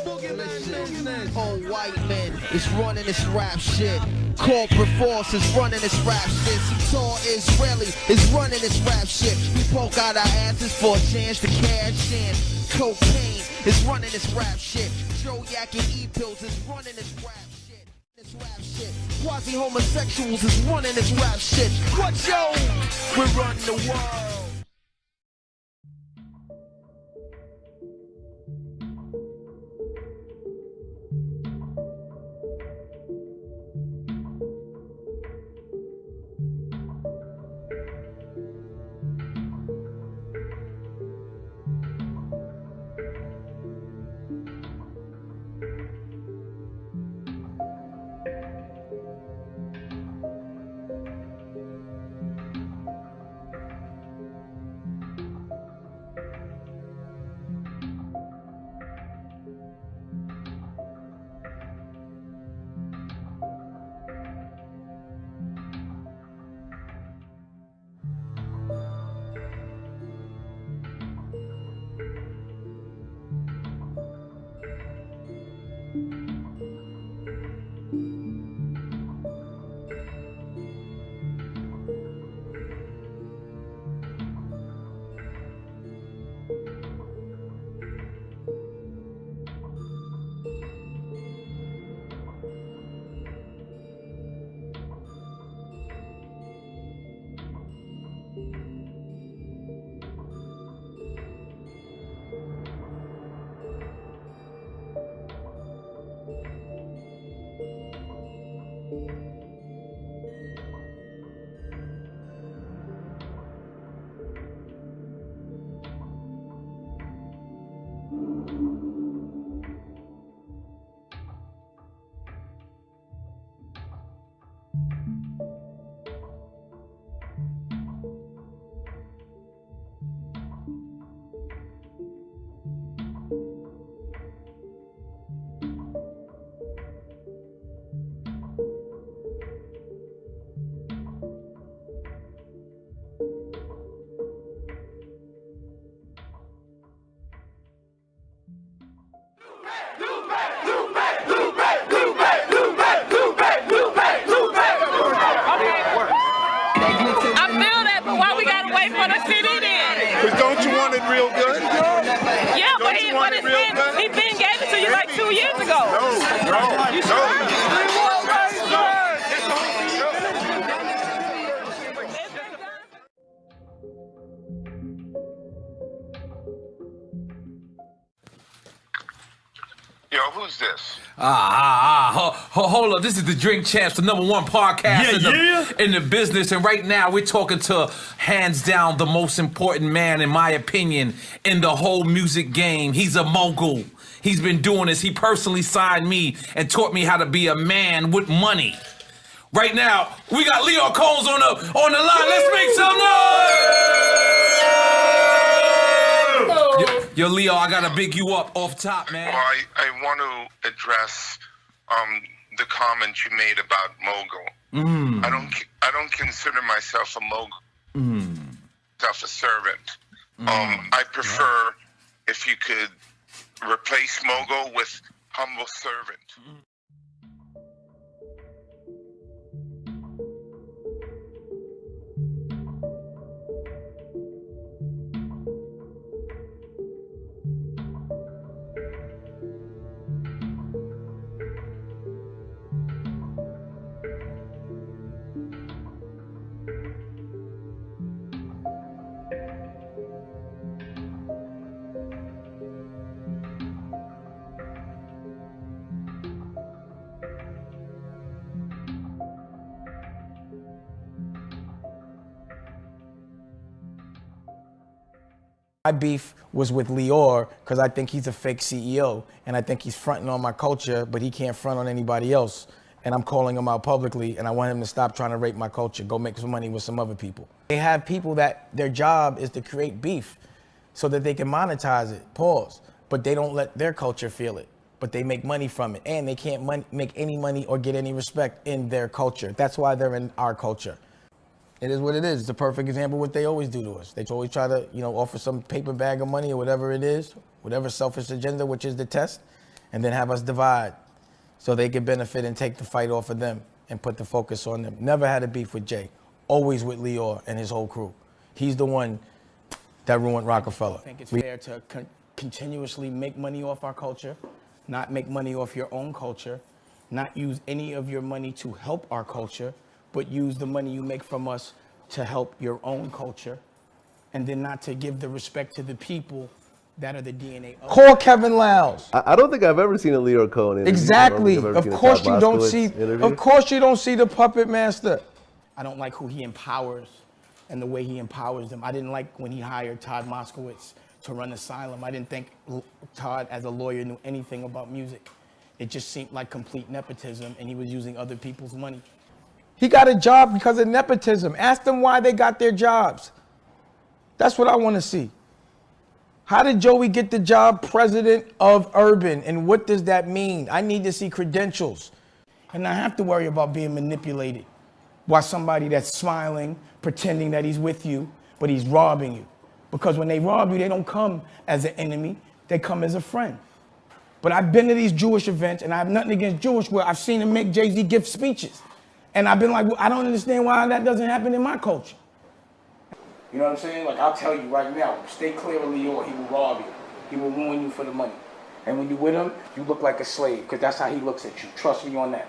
Listen, old white men is running this rap shit. Corporate force is running this rap shit. Some tall Israeli is running this rap shit. We poke out our asses for a chance to cash in. Cocaine is running this rap shit. Joe Yak and E-Pills is running this rap shit. This rap shit. Quasi-homosexuals is running this rap shit. What, yo? We're running the world. Real good? Yeah, but he been gave it to you like 2 years ago. No. You sure? Yo, who's this? Hold up. This is the Drink Champs, the #1 podcast in the business. And right now we're talking to, hands down, the most important man, in my opinion, in the whole music game. He's a mogul. He's been doing this. He personally signed me and taught me how to be a man with money. Right now, we got Lyor Combs on the line. Let's make some noise! Yo, Lyor, I gotta big you up off top, man. Well, I want to address the comment you made about mogul. I don't consider myself a mogul. Myself a servant. I prefer if you could replace mogul with humble servant. My beef was with Lyor because I think he's a fake CEO and I think he's fronting on my culture, but he can't front on anybody else. And I'm calling him out publicly and I want him to stop trying to rape my culture, go make some money with some other people. They have people that their job is to create beef so that they can monetize it, pause, but they don't let their culture feel it, but they make money from it and they can't make any money or get any respect in their culture. That's why they're in our culture. It is what it is. It's a perfect example of what they always do to us. They always try to, offer some paper bag of money or whatever it is, whatever selfish agenda, which is the test. and then have us divide so they could benefit and take the fight off of them and put the focus on them. Never had a beef with Jay, always with Lyor and his whole crew. He's the one that ruined Rockefeller. I think it's fair to continuously make money off our culture, not make money off your own culture, not use any of your money to help our culture, but use the money you make from us to help your own culture, and then not to give the respect to the people that are the DNA of. Call Kevin Liles. I don't think I've ever seen a Lyor Cohen interview. Exactly. Of course you don't see. Of course you don't see the puppet master. I don't like who he empowers and the way he empowers them. I didn't like when he hired Todd Moskowitz to run Asylum. I didn't think Todd, as a lawyer, knew anything about music. It just seemed like complete nepotism, and he was using other people's money. He got a job because of nepotism. Ask them why they got their jobs. That's what I want to see. How did Joey get the job president of Urban, and what does that mean? I need to see credentials. And I have to worry about being manipulated by somebody that's smiling, pretending that he's with you, but he's robbing you. Because when they rob you, they don't come as an enemy, they come as a friend. But I've been to these Jewish events, and I have nothing against Jewish, where I've seen him make Jay-Z give speeches. And I've been like, well, I don't understand why that doesn't happen in my culture. You know what I'm saying? Like, I'll tell you right now, stay clear of Lyor. He will rob you. He will ruin you for the money. And when you're with him, you look like a slave, because that's how he looks at you. Trust me on that.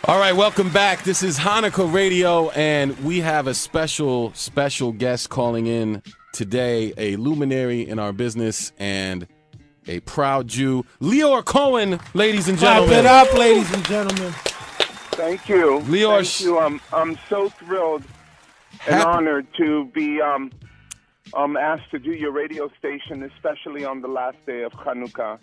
All right, welcome back. This is Hanukkah Radio, and we have a special guest calling in today, a luminary in our business and a proud Jew, Lyor Cohen, ladies and gentlemen. Clap it up, ladies and gentlemen. Thank you. Lyor, Thank you. I'm so thrilled and honored to be asked to do your radio station, especially on the last day of Hanukkah.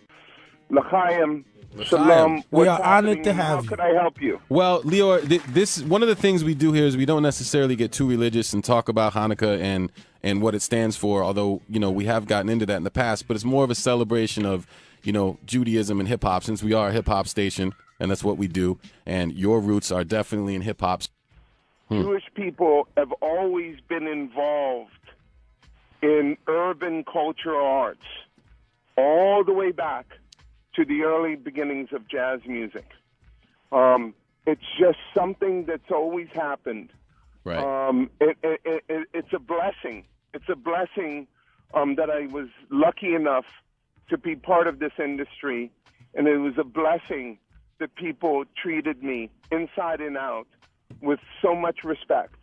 L'chaim. Shalom. We are honored to have you. How could I help you? Well, Lyor, this one of the things we do here is we don't necessarily get too religious and talk about Hanukkah and what it stands for, although, you know, we have gotten into that in the past, but it's more of a celebration of, you know, Judaism and hip-hop, since we are a hip-hop station, and that's what we do, and your roots are definitely in hip-hop. Jewish people have always been involved in urban cultural arts all the way back to the early beginnings of jazz music. It's just something that's always happened. Right. It's a blessing. It's a blessing that I was lucky enough to be part of this industry, and it was a blessing that people treated me inside and out with so much respect.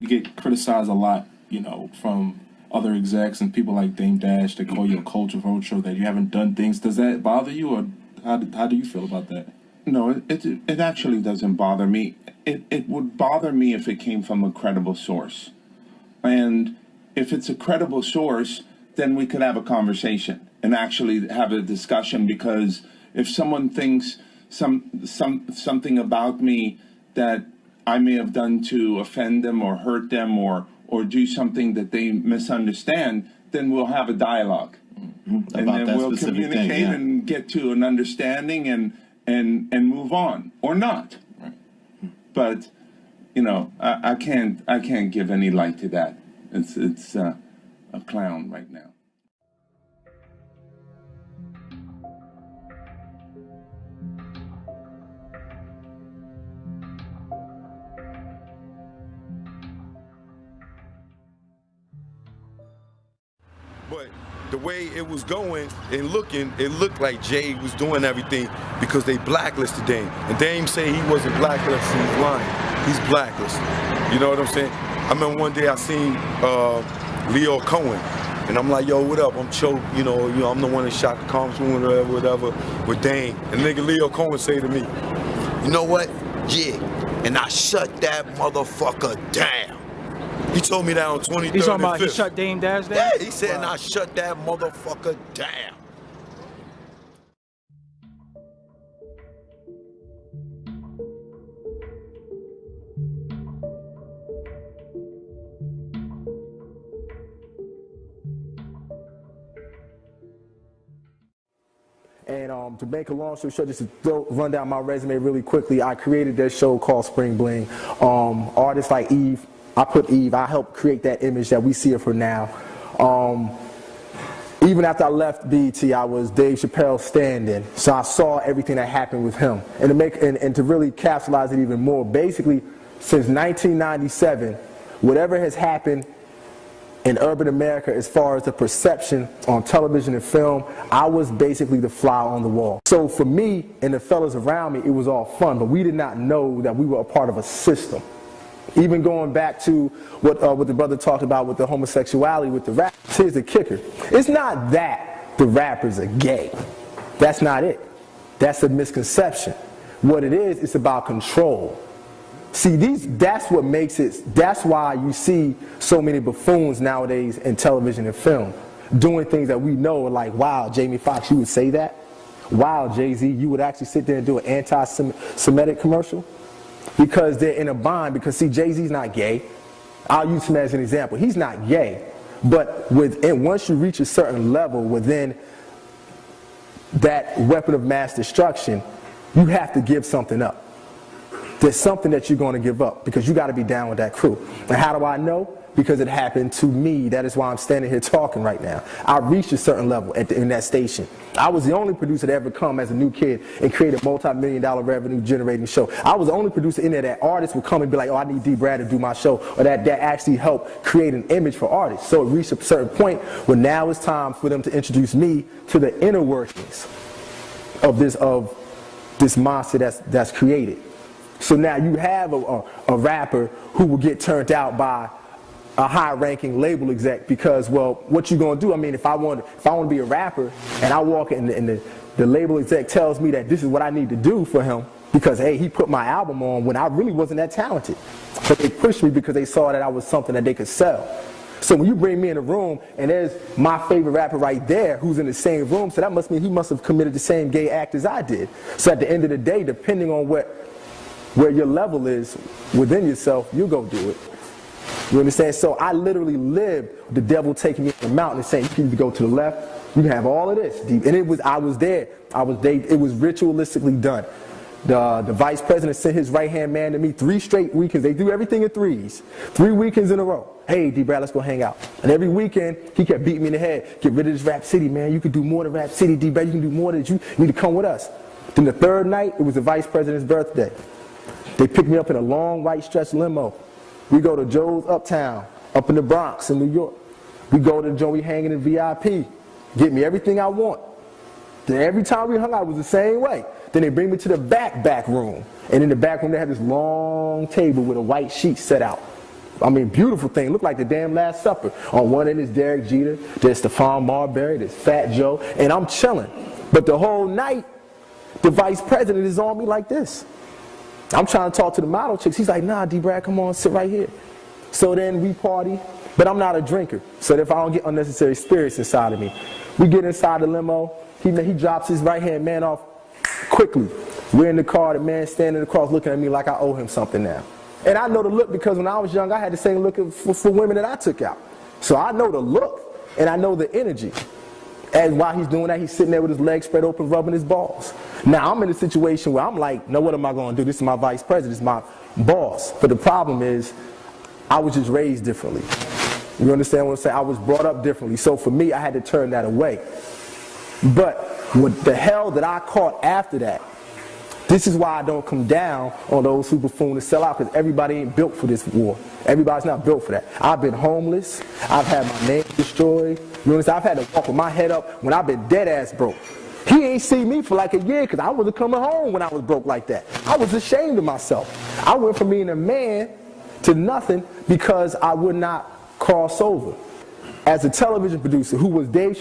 You get criticized a lot, you know, from other execs and people like Dame Dash that call you a culture vulture, that you haven't done things. Does that bother you, or how do you feel about that? No, it actually doesn't bother me. It would bother me if it came from a credible source. And if it's a credible source, then we could have a conversation and actually have a discussion, because if someone thinks something about me that I may have done to offend them or hurt them or do something that they misunderstand, then we'll have a dialogue. Mm-hmm. And then we'll communicate and get to an understanding and move on, or not. Right. But, you know, I can't give any light to that. It's a clown right now. But the way it was going and looking, it looked like Jay was doing everything because they blacklisted Dame. And Dame say he wasn't blacklisted, he's lying. He's blacklisted. You know what I'm saying? I remember one day I seen Lyor Cohen, and I'm like, yo, what up? I'm Choke, you know, I'm the one that shot the congresswoman or whatever with Dame. And nigga Lyor Cohen say to me, you know what? Yeah, and I shut that motherfucker down. He told me that on 23rd He's talking and about 5th. he shut Dame Dash down? Yeah, he said, and I shut that motherfucker down. And to make a long story short, just to run down my resume really quickly, I created that show called Spring Bling. Artists like Eve, I helped create that image that we see of her now. Even after I left BET, I was Dave Chappelle's stand-in, so I saw everything that happened with him. And to really capitalize it even more, basically, since 1997, whatever has happened in urban America as far as the perception on television and film, I was basically the fly on the wall. So for me and the fellas around me, it was all fun, but we did not know that we were a part of a system. Even going back to what the brother talked about with the homosexuality with the rap, here's the kicker. It's not that the rappers are gay. That's not it. That's a misconception. What it is, it's about control. See, that's what makes it, that's why you see so many buffoons nowadays in television and film, doing things that we know are like, wow, Jamie Foxx, you would say that? Wow, Jay-Z, you would actually sit there and do an anti-Semitic commercial? Because they're in a bind, because see, Jay-Z's not gay. I'll use him as an example. He's not gay, but once you reach a certain level within that weapon of mass destruction, you have to give something up. There's something that you're going to give up because you got to be down with that crew. And how do I know? Because it happened to me. That is why I'm standing here talking right now. I reached a certain level in that station. I was the only producer to ever come as a new kid and create a multi-million-dollar revenue generating show. I was the only producer in there that artists would come and be like, oh, I need D. Brad to do my show, or that actually helped create an image for artists. So it reached a certain point where now it's time for them to introduce me to the inner workings of this monster that's created. So now you have a rapper who will get turned out by a high-ranking label exec because, well, what you gonna do? I mean, if I want to be a rapper and I walk in and the label exec tells me that this is what I need to do for him because, hey, he put my album on when I really wasn't that talented. But they pushed me because they saw that I was something that they could sell. So when you bring me in a room and there's my favorite rapper right there who's in the same room, so that must mean he must have committed the same gay act as I did. So at the end of the day, depending on where your level is within yourself, you go do it. You understand? So I literally lived the devil taking me to the mountain and saying, you can either go to the left, you can have all of this. And I was there. It was ritualistically done. The vice president sent his right-hand man to me 3 straight weekends. They do everything in 3s. 3 weekends in a row. Hey, D. Brad, let's go hang out. And every weekend, he kept beating me in the head. Get rid of this Rap City, man. You can do more than Rap City, D. Brad. You can do more than that. You need to come with us. Then the 3rd night, it was the vice president's birthday. They picked me up in a long white stretch limo. We go to Joe's Uptown, up in the Bronx in New York. We go to Joe, we hanging in VIP. Get me everything I want. Then every time we hung out, it was the same way. Then they bring me to the back room. And in the back room, they had this long table with a white sheet set out. I mean, beautiful thing. Looked like the damn Last Supper. On one end is Derek Jeter. There's Stephon Marbury. There's Fat Joe. And I'm chilling. But the whole night, the vice president is on me like this. I'm trying to talk to the model chicks. He's like, nah, D. Brad, come on, sit right here. So then we party, but I'm not a drinker. So if I don't get unnecessary spirits inside of me, we get inside the limo. He drops his right-hand man off quickly. We're in the car, the man standing across looking at me like I owe him something now. And I know the look because when I was young, I had the same look for women that I took out. So I know the look, and I know the energy. And while he's doing that, he's sitting there with his legs spread open, rubbing his balls. Now, I'm in a situation where I'm like, no, what am I going to do? This is my vice president, this is my boss. But the problem is, I was just raised differently. You understand what I'm saying? I was brought up differently. So for me, I had to turn that away. But what the hell that I caught after that, this is why I don't come down on those who buffoon to sell out, because everybody ain't built for this war. Everybody's not built for that. I've been homeless. I've had my name destroyed. You understand? I've had to walk with my head up when I've been dead ass broke. He ain't seen me for like a year because I wasn't coming home when I was broke like that. I was ashamed of myself. I went from being a man to nothing because I would not cross over. As a television producer who was Dave